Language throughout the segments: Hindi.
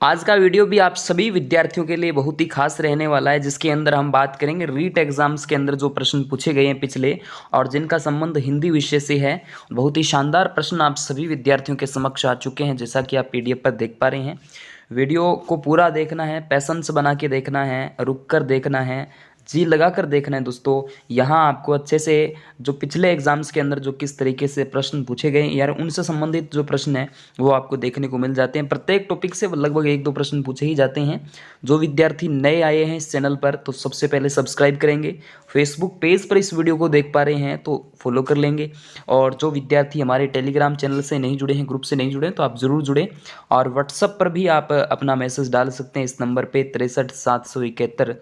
आज का वीडियो भी आप सभी विद्यार्थियों के लिए बहुत ही खास रहने वाला है, जिसके अंदर हम बात करेंगे रीट एग्जाम्स के अंदर जो प्रश्न पूछे गए हैं पिछले और जिनका संबंध हिंदी विषय से है। बहुत ही शानदार प्रश्न आप सभी विद्यार्थियों के समक्ष आ चुके हैं, जैसा कि आप पीडीएफ पर देख पा रहे हैं। वीडियो को पूरा देखना है, पैसेंस बना के देखना है, रुक कर देखना है, जी लगा कर देखना है दोस्तों। यहाँ आपको अच्छे से जो पिछले एग्जाम्स के अंदर जो किस तरीके से प्रश्न पूछे गए यार, उनसे संबंधित जो प्रश्न है वो आपको देखने को मिल जाते हैं। प्रत्येक टॉपिक से लगभग एक दो प्रश्न पूछे ही जाते हैं। जो विद्यार्थी नए आए हैं इस चैनल पर तो सबसे पहले सब्सक्राइब करेंगे। फेसबुक पेज पर इस वीडियो को देख पा रहे हैं तो फॉलो कर लेंगे। और जो विद्यार्थी हमारे टेलीग्राम चैनल से नहीं जुड़े हैं, ग्रुप से नहीं जुड़े हैं, तो आप ज़रूर जुड़ें। और व्हाट्सअप पर भी आप अपना मैसेज डाल सकते हैं इस नंबर पर 63 771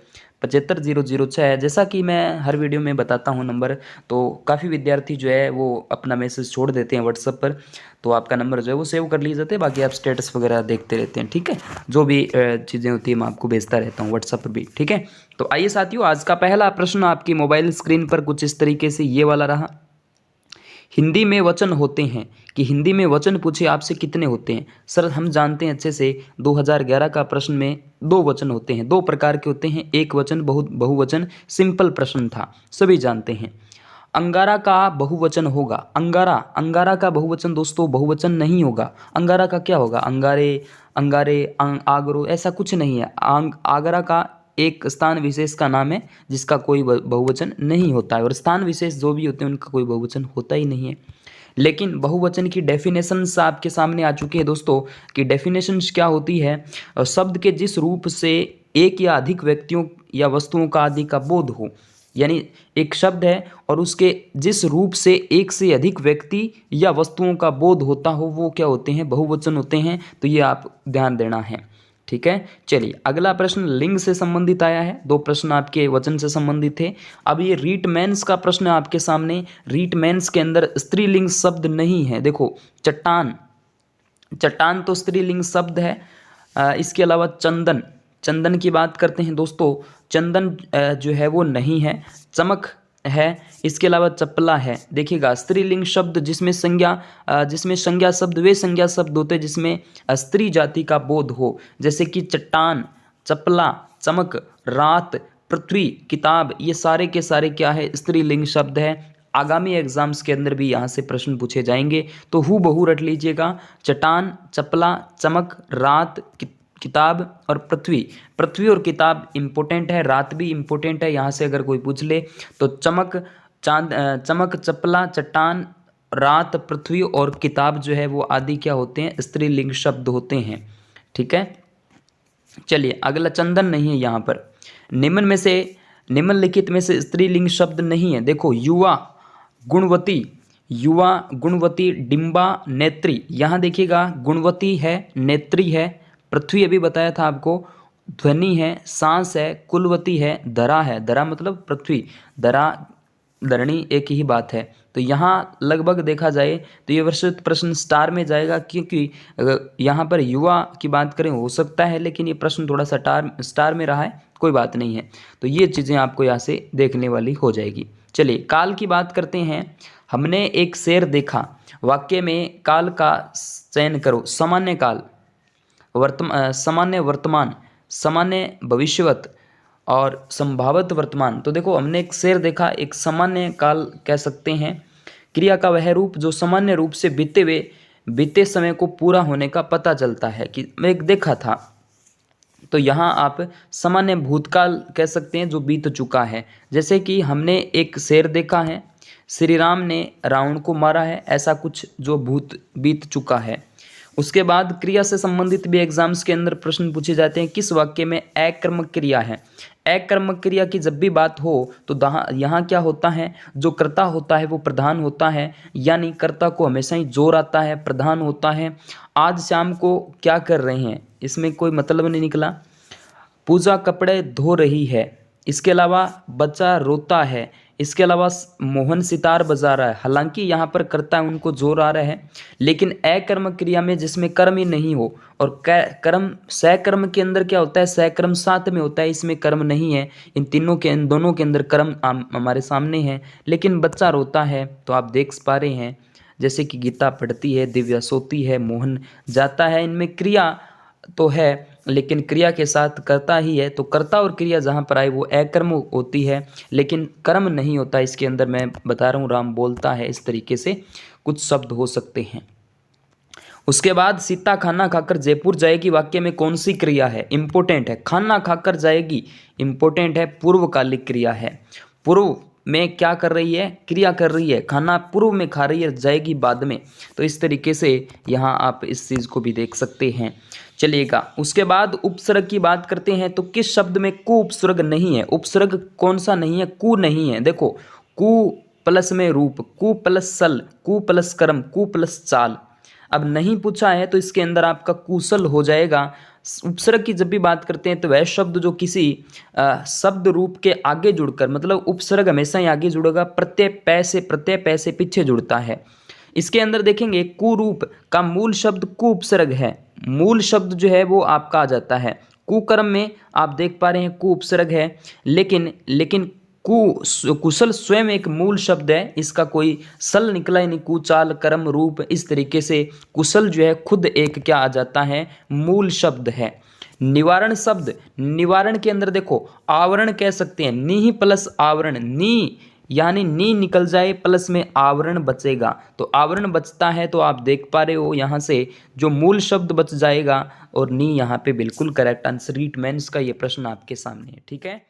75 006 है। जैसा कि मैं हर वीडियो में बताता हूं नंबर, तो काफ़ी विद्यार्थी जो है वो अपना मैसेज छोड़ देते हैं व्हाट्सअप पर, तो आपका नंबर जो है वो सेव कर लीजिए जाते हैं। बाकी आप स्टेटस वगैरह देखते रहते हैं, ठीक है। जो भी चीज़ें होती हैं मैं आपको भेजता रहता हूँ व्हाट्सअप पर भी, ठीक है। तो आइए साथियों, आज का पहला प्रश्न आपकी मोबाइल स्क्रीन पर कुछ इस तरीके से ये वाला रहा। हिंदी में वचन होते हैं कि हिंदी में वचन पूछे आपसे कितने होते हैं। सर हम जानते हैं अच्छे से 2011 का प्रश्न में दो वचन होते हैं, दो प्रकार के होते हैं, एक वचन बहुवचन। सिंपल प्रश्न था, सभी जानते हैं। अंगारा का बहुवचन होगा, अंगारा, अंगारा का बहुवचन दोस्तों बहुवचन नहीं होगा। अंगारा का क्या होगा? अंगारे, अंगारे, आगरो, ऐसा कुछ नहीं है। आगरा का एक स्थान विशेष का नाम है जिसका कोई बहुवचन नहीं होता है, और स्थान विशेष जो भी होते हैं उनका कोई बहुवचन होता ही नहीं है। लेकिन बहुवचन की डेफिनेशंस आपके सामने आ चुकी है दोस्तों कि डेफिनेशंस क्या होती है। शब्द के जिस रूप से एक या अधिक व्यक्तियों या वस्तुओं का आदि का बोध हो, यानी एक शब्द है और उसके जिस रूप से एक से अधिक व्यक्ति या वस्तुओं का बोध होता हो वो क्या होते हैं? बहुवचन होते हैं। तो ये आप ध्यान देना है, ठीक है। चलिए अगला प्रश्न लिंग से संबंधित आया है। दो प्रश्न आपके वचन से संबंधित थे। अब ये रीटमैन्स का प्रश्न आपके सामने। रीटमैन्स के अंदर स्त्रीलिंग शब्द नहीं है। देखो चट्टान, चट्टान तो स्त्रीलिंग शब्द है। इसके अलावा चंदन, चंदन की बात करते हैं दोस्तों, चंदन जो है वो नहीं है। चमक है। इसके अलावा चपला है। देखिएगा स्त्रीलिंग शब्द जिसमें संज्ञा शब्द वे संज्ञा शब्द होते हैं जिसमें स्त्री जाति का बोध हो, जैसे कि चट्टान, चपला, चमक, रात, पृथ्वी, किताब, ये सारे के सारे क्या है? स्त्रीलिंग शब्द है। आगामी एग्जाम्स के अंदर भी यहाँ से प्रश्न पूछे जाएंगे तो हूबहू रट लीजिएगा। चट्टान, चपला, चमक, रात, किताब और पृथ्वी। पृथ्वी और किताब इम्पोर्टेंट है, रात भी इम्पोर्टेंट है। यहाँ से अगर कोई पूछ ले तो चमक, चमक, चपला, चट्टान, रात, पृथ्वी और किताब जो है वो आदि क्या होते हैं? स्त्रीलिंग शब्द होते हैं, ठीक है। चलिए अगला चंदन नहीं है यहाँ पर। निम्नलिखित में से स्त्रीलिंग शब्द नहीं है। देखो युवा, गुणवती, युवा, गुणवती, डिंबा, नेत्री। यहाँ देखिएगा गुणवती है, नेत्री है, पृथ्वी अभी बताया था आपको, ध्वनि है, सांस है, कुलवती है, धरा है। धरा मतलब पृथ्वी, धरा, धरणी एक ही बात है। तो यहाँ लगभग देखा जाए तो ये वर्षित प्रश्न स्टार में जाएगा, क्योंकि यहाँ पर युवा की बात करें हो सकता है, लेकिन ये प्रश्न थोड़ा सा स्टार में रहा है, कोई बात नहीं है। तो ये चीज़ें आपको यहाँ से देखने वाली हो जाएगी। चलिए काल की बात करते हैं। हमने एक शेर देखा, वाक्य में काल का चयन करो। सामान्य काल, सामान्य वर्तमान, सामान्य भविष्यवत और संभावित वर्तमान। तो देखो हमने एक शेर देखा, एक सामान्य काल कह सकते हैं क्रिया का वह रूप जो सामान्य रूप से बीते समय को पूरा होने का पता चलता है। कि मैं एक देखा था, तो यहाँ आप सामान्य भूतकाल कह सकते हैं जो बीत चुका है। जैसे कि हमने एक शेर देखा है, श्री राम ने रावण को मारा है, ऐसा कुछ जो बीत चुका है। उसके बाद क्रिया से संबंधित भी एग्जाम्स के अंदर प्रश्न पूछे जाते हैं। किस वाक्य में अकर्मक क्रिया है? अकर्मक क्रिया की जब भी बात हो तो यहाँ क्या होता है? जो कर्ता होता है वो प्रधान होता है, यानी कर्ता को हमेशा ही जोर आता है, प्रधान होता है। आज शाम को क्या कर रहे हैं, इसमें कोई मतलब नहीं निकला। पूजा कपड़े धो रही है। इसके अलावा बच्चा रोता है। इसके अलावा मोहन सितार बजा रहा है। हालांकि यहाँ पर कर्ता है, उनको जोर आ रहा है। लेकिन अकर्मक क्रिया में जिसमें कर्म ही नहीं हो, और कर्म सकर्म के अंदर क्या होता है? सकर्म साथ में होता है, इसमें कर्म नहीं है। इन दोनों के अंदर कर्म हमारे सामने है। लेकिन बच्चा रोता है तो आप देख पा रहे हैं, जैसे कि गीता पढ़ती है, दिव्या सोती है, मोहन जाता है। इनमें क्रिया तो है लेकिन क्रिया के साथ कर्ता ही है, तो कर्ता और क्रिया जहाँ पर आए वो अकर्म होती है, लेकिन कर्म नहीं होता इसके अंदर। मैं बता रहा हूँ, राम बोलता है, इस तरीके से कुछ शब्द हो सकते हैं। उसके बाद सीता खाना खाकर जयपुर जाएगी, वाक्य में कौन सी क्रिया है? इंपॉर्टेंट है, खाना खाकर जाएगी इंपॉर्टेंट है, पूर्वकालिक क्रिया है। पूर्व में क्या कर रही है? क्रिया कर रही है, खाना पूर्व में खा रही है, जाएगी बाद में। तो इस तरीके से यहाँ आप इस चीज़ को भी देख सकते हैं, चलिएगा। उसके बाद उपसर्ग की बात करते हैं, तो किस शब्द में कु उपसर्ग नहीं है? उपसर्ग कौन सा नहीं है? कु नहीं है। देखो, कु प्लस में रूप, कु प्लस सल, कु प्लस कर्म, कु प्लस चाल। अब नहीं पूछा है तो इसके अंदर आपका कुशल हो जाएगा। उपसर्ग की जब भी बात करते हैं तो वह शब्द जो किसी शब्द रूप के आगे जुड़कर, मतलब उपसर्ग हमेशा ही आगे जुड़ेगा, प्रत्यय पै से पीछे जुड़ता है। इसके अंदर देखेंगे कुरूप का मूल शब्द कु उपसर्ग है, मूल शब्द जो है वो आपका आ जाता है। कुकर्म में आप देख पा रहे हैं कु उपसर्ग है, लेकिन कुशल स्वयं एक मूल शब्द है, इसका कोई सल निकला ही नहीं। कुचाल, कर्म, रूप, इस तरीके से कुशल जो है खुद एक क्या आ जाता है? मूल शब्द है। निवारण शब्द, निवारण के अंदर देखो आवरण कह सकते हैं, नी प्लस आवरण, नी यानी नी निकल जाए प्लस में आवरण बचेगा, तो आवरण बचता है। तो आप देख पा रहे हो यहाँ से जो मूल शब्द बच जाएगा, और नी यहाँ पे बिल्कुल करेक्ट आंसर। रीट मेंस का ये प्रश्न आपके सामने है, ठीक है।